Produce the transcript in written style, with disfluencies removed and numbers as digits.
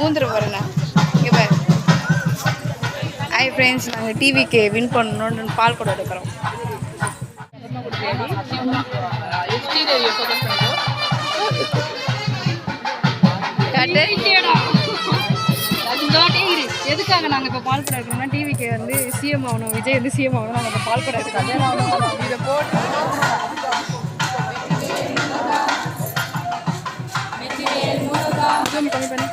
ஊந்துரு போறேண்ணா இங்கே பாரு. Hi friends, நாங்கள் டிவிக்கு வின் பண்ணணும்னு பால் கூட எடுக்கிறோம். எதுக்காக நாங்கள் இப்போ பால் கூட எடுக்கணும்னா டிவிக்கு வந்து சிஎம் ஆகணும், விஜய் வந்து சிஎம் ஆகணும். நாங்கள் இப்போ பால் கூட எடுக்கிறோம். இதை போட்டு கம்மி பண்ணி